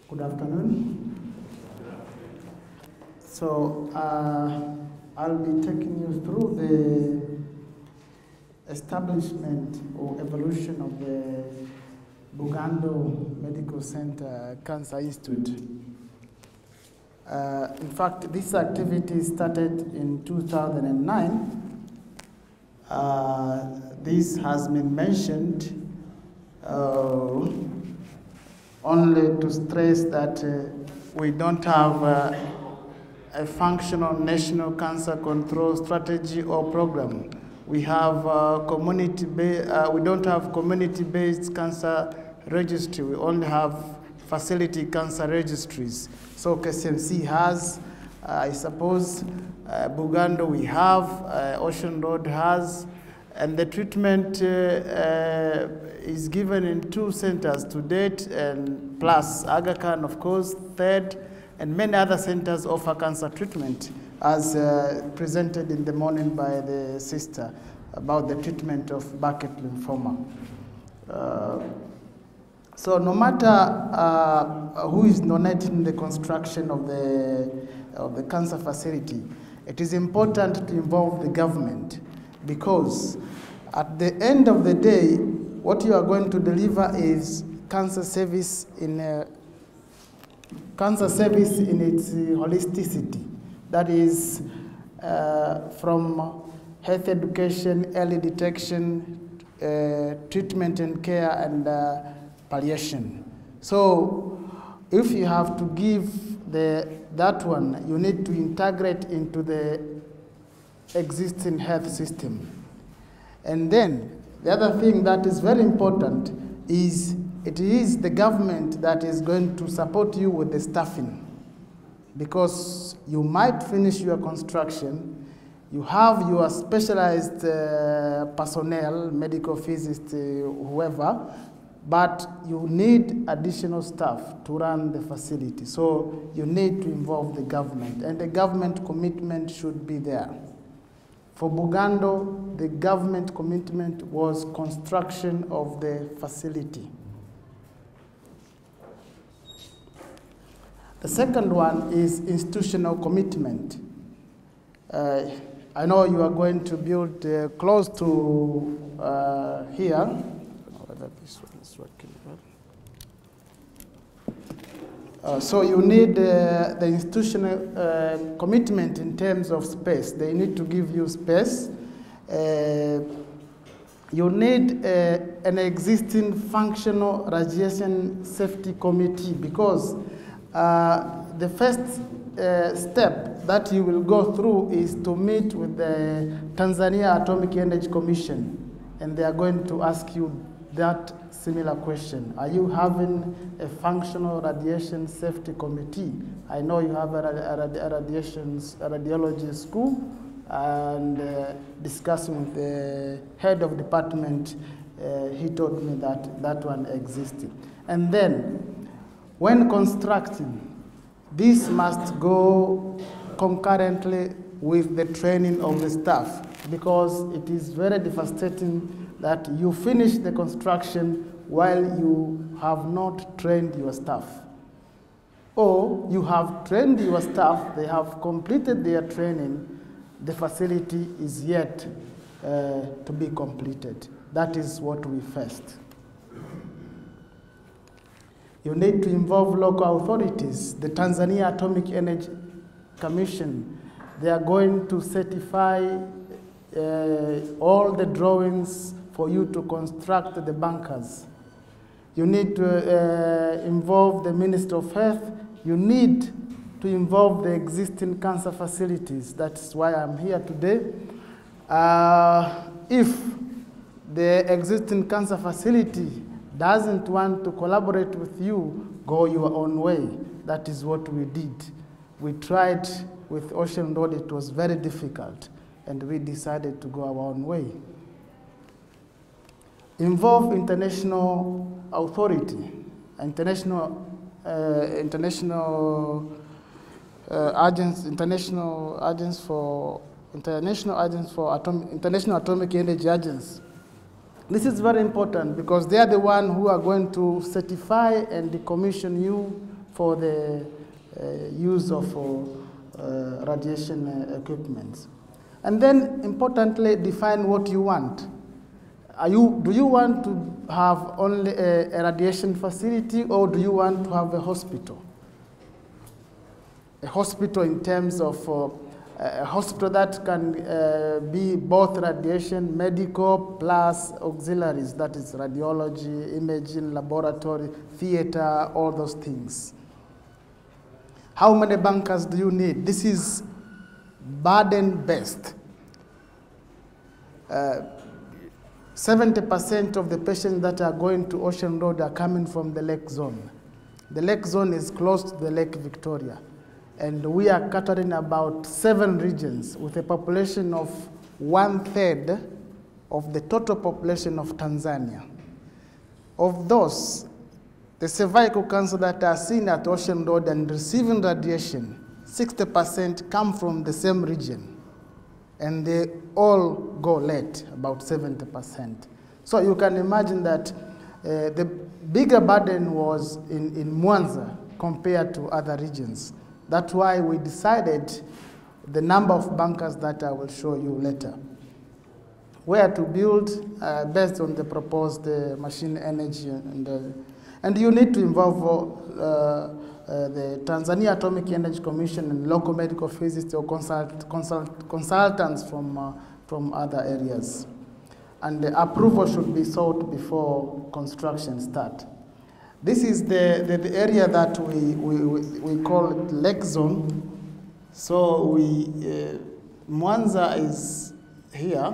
Good afternoon. So I'll be taking you through the establishment or evolution of the Bugando Medical Center Cancer Institute. In fact, this activity started in 2009. This has been mentioned only to stress that we don't have a functional national cancer control strategy or program. We have we don't have community-based cancer registry. We only have facility cancer registries. So KCMC has, I suppose, Bugando we have, Ocean Road has, and the treatment is given in 2 centers to date, and plus Aga Khan, of course, third, and many other centers offer cancer treatment, as presented in the morning by the sister about the treatment of bucket lymphoma. So no matter who is donating the construction of the cancer facility, it is important to involve the government, because at the end of the day, what you are going to deliver is cancer service in its holisticity. That is from health education, early detection, treatment and care, and palliation. So if you have to give that one, you need to integrate into the existing health system. And then the other thing that is very important is it is the government that is going to support you with the staffing, because you might finish your construction, you have your specialized personnel, medical physicists, whoever, but you need additional staff to run the facility. So you need to involve the government, and the government commitment should be there. For Bugando, the government commitment was construction of the facility. The second one is institutional commitment. I know you are going to build close to here. I don't know whether this one is working well. So you need the institutional commitment in terms of space. They need to give you space. You need an existing functional radiation safety committee, because the first step that you will go through is to meet with the Tanzania Atomic Energy Commission, and they are going to ask you that similar question. Are you having a functional radiation safety committee? I know you have a radiology school, and discussing with the head of department, he told me that that one existed. And then, when constructing, this must go concurrently with the training of the staff, because it is very devastating that you finish the construction while you have not trained your staff. Or you have trained your staff, they have completed their training, the facility is yet to be completed. That is what we faced. You need to involve local authorities. The Tanzania Atomic Energy Commission, they are going to certify all the drawings for you to construct the bunkers. You need to involve the Minister of Health. You need to involve the existing cancer facilities. That's why I'm here today. If the existing cancer facility doesn't want to collaborate with you, go your own way. That is what we did. We tried with Ocean Road, it was very difficult, and we decided to go our own way. Involve international authority, international International Atomic Energy Agency. This is very important because they are the one who are going to certify and commission you for the use of radiation equipment. And then, importantly, define what you want. Do you want to have only a radiation facility, or do you want to have a hospital? A hospital in terms of a hospital that can be both radiation, medical, plus auxiliaries, that is radiology, imaging, laboratory, theater, all those things. How many bunkers do you need? This is burden-based. 70% of the patients that are going to Ocean Road are coming from the lake zone. The lake zone is close to the Lake Victoria. And we are catering about 7 regions with a population of 1/3 of the total population of Tanzania. Of those, the cervical cancer that are seen at Ocean Road and receiving radiation, 60% come from the same region. And they all go late, about 70%. So you can imagine that the bigger burden was in Mwanza compared to other regions. That's why we decided the number of bunkers that I will show you later. Where to build based on the proposed machine energy. And you need to involve the Tanzania Atomic Energy Commission and local medical physicists or consultants from other areas. And the approval should be sought before construction start. This is the area that we call it lake zone. So Mwanza is here.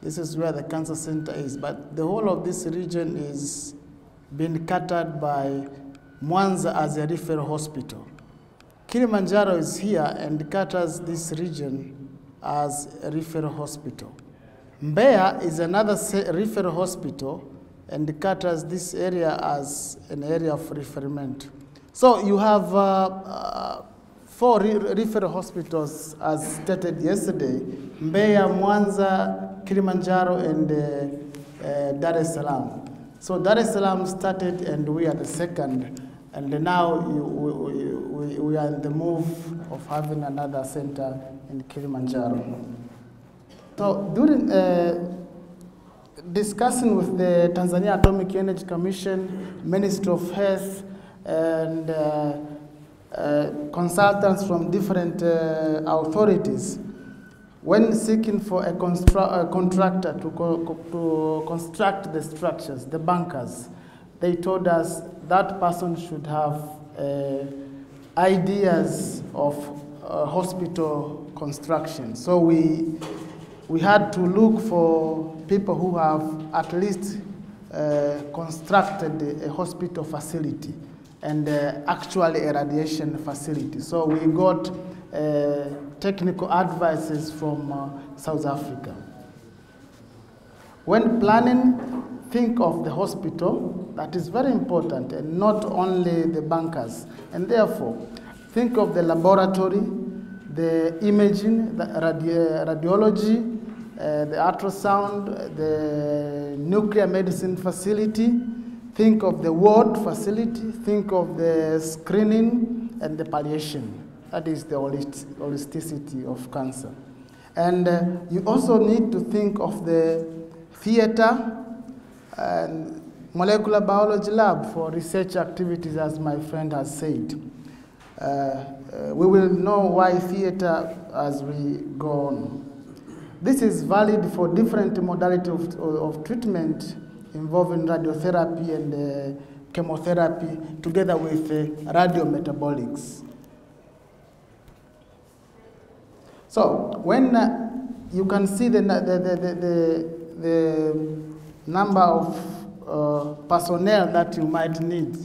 This is where the cancer center is. But the whole of this region is being catered by Mwanza as a referral hospital. Kilimanjaro is here and caters this region as a referral hospital. Mbeya is another referral hospital and caters this area as an area of referment. So you have 4 referral hospitals as stated yesterday: Mbeya, Mwanza, Kilimanjaro, and Dar es Salaam. So Dar es Salaam started and we are the second, and now we are in the move of having another center in Kilimanjaro. So during discussing with the Tanzania Atomic Energy Commission, Ministry of Health, and consultants from different authorities, when seeking for a contractor to construct the structures, the bunkers, they told us that person should have ideas of hospital construction. So we had to look for people who have at least constructed a hospital facility and actually a radiation facility. So we got technical advices from South Africa. When planning, think of the hospital. That is very important, and not only the bunkers. And therefore, think of the laboratory, the imaging, the radiology, the ultrasound, the nuclear medicine facility. Think of the ward facility. Think of the screening and the palliation. That is the holisticity of cancer. And you also need to think of the theater and molecular biology lab for research activities, as my friend has said. We will know why theater as we go on. This is valid for different modalities of treatment involving radiotherapy and chemotherapy together with radiometabolics. So when you can see the number of personnel that you might need.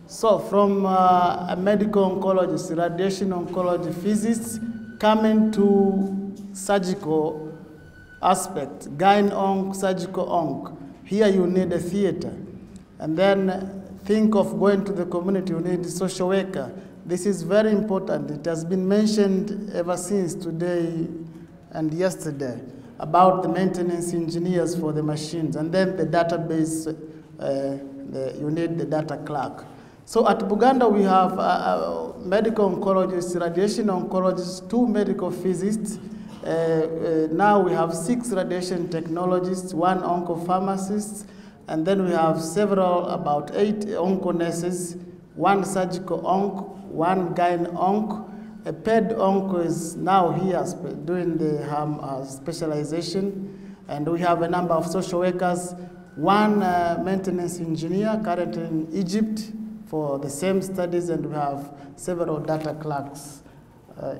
So from a medical oncologist, radiation oncology physicists, coming to surgical aspect, gyne onc, surgical onc. Here you need a theater. And then think of going to the community, you need a social worker. This is very important. It has been mentioned ever since today and yesterday about the maintenance engineers for the machines, and then the database, you need the data clerk. So at Bugando, we have medical oncologists, radiation oncologists, 2 medical physicists. Now we have 6 radiation technologists, 1 oncopharmacist, and then we have about 8 onco-nurses, 1 surgical onc, 1 gyne onc. A ped onc is now here doing the specialization, and we have a number of social workers, 1 maintenance engineer currently in Egypt for the same studies, and we have several data clerks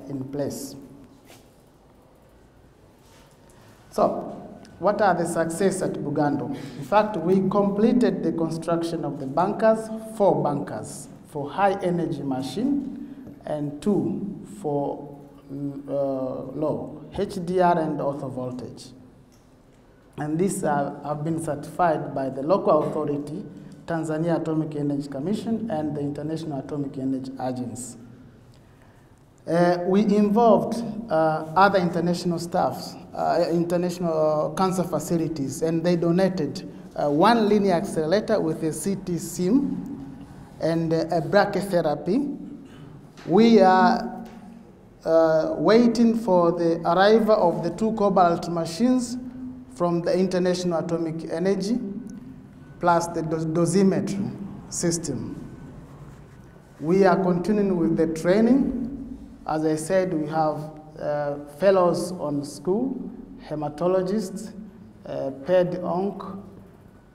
in place. So, what are the success at Bugando? In fact, we completed the construction of the bunkers, 4 bunkers for high energy machine, and 2 for low, HDR and ortho voltage. And these have been certified by the local authority, Tanzania Atomic Energy Commission, and the International Atomic Energy Agency. We involved other international staffs, international cancer facilities, and they donated 1 linear accelerator with a CT SIM and a brachytherapy. We are waiting for the arrival of the 2 cobalt machines from the International Atomic Energy, plus the dosimetry system. We are continuing with the training. As I said, we have fellows on school, hematologists, ped onc,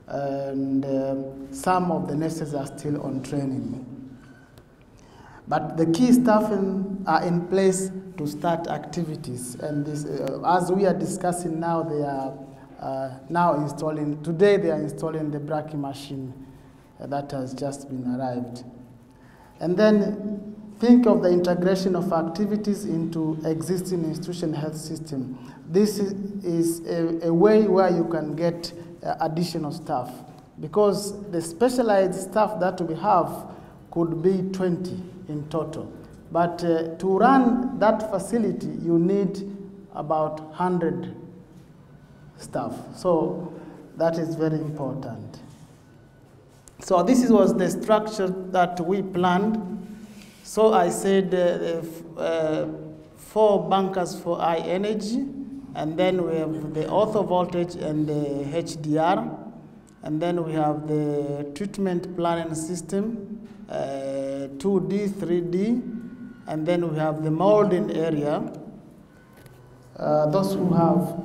and some of the nurses are still on training. But the key staff are in place to start activities. And this, as we are discussing now, they are now installing, today they are installing the brachy machine that has just been arrived. And then think of the integration of activities into existing institution health system. This is a way where you can get additional staff, because the specialized staff that we have could be 20 in total. But to run that facility, you need about 100 staff. So that is very important. So this was the structure that we planned. So I said 4 bunkers for high energy, and then we have the ortho voltage and the HDR, and then we have the treatment planning system, 2D, 3D, and then we have the molding area. Those who have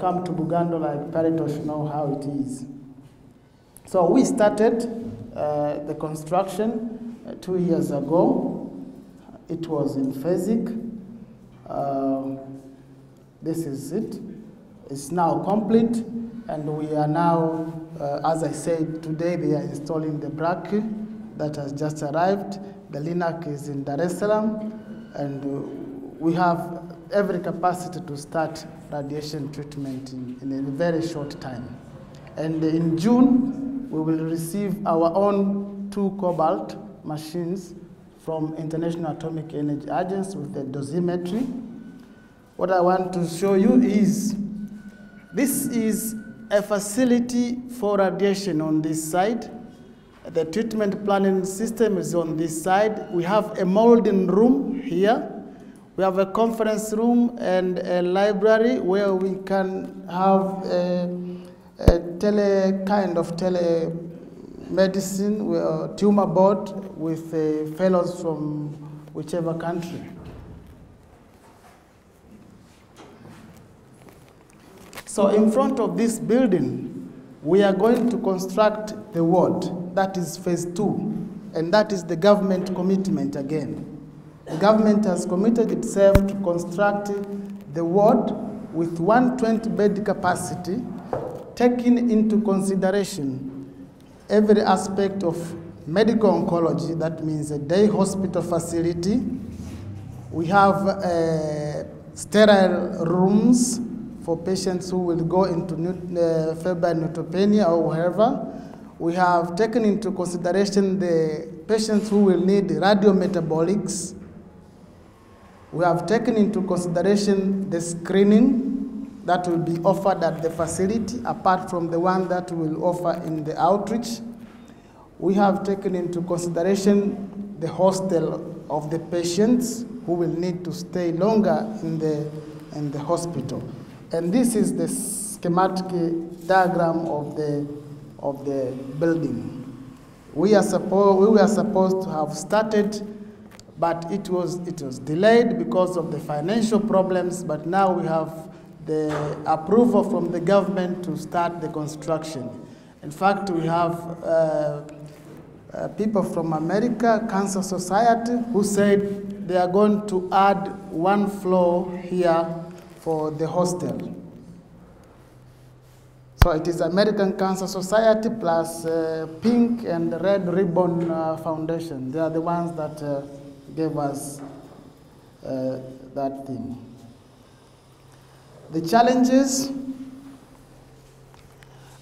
come to Bugando like Paritosh know how it is. So we started the construction 2 years ago. It was in Fezik. This is it. It's now complete, and we are now, as I said, today they are installing the brachy that has just arrived. The LINAC is in Dar es Salaam, and we have every capacity to start radiation treatment in a very short time. And in June, we will receive our own 2 cobalt machines from International Atomic Energy Agency with the dosimetry. What I want to show you is, this is a facility for radiation on this side. The treatment planning system is on this side. We have a molding room here. We have a conference room and a library where we can have a kind of telemedicine, tumor board with fellows from whichever country. So in front of this building, we are going to construct the ward. That is phase 2, and that is the government commitment again. The government has committed itself to construct the ward with 120 bed capacity, taking into consideration every aspect of medical oncology. That means a day hospital facility. We have sterile rooms for patients who will go into febrile neutropenia or wherever. We have taken into consideration the patients who will need radiometabolics. We have taken into consideration the screening that will be offered at the facility, apart from the one that we will offer in the outreach. we have taken into consideration the hostel of the patients who will need to stay longer in the hospital. And this is the schematic diagram of the building. We were supposed to have started, but it was delayed because of the financial problems, but now we have the approval from the government to start the construction. In fact, we have people from America, Cancer Society, who said they are going to add 1 floor here for the hostel. So it is American Cancer Society plus Pink and Red Ribbon Foundation. They are the ones that gave us that thing. The challenges,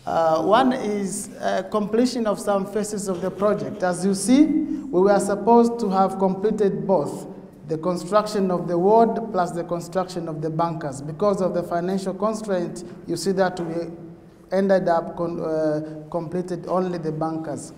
one is completion of some phases of the project. As you see, we were supposed to have completed both the construction of the ward plus the construction of the bunkers. Because of the financial constraint, you see that we ended up completed only the bunkers.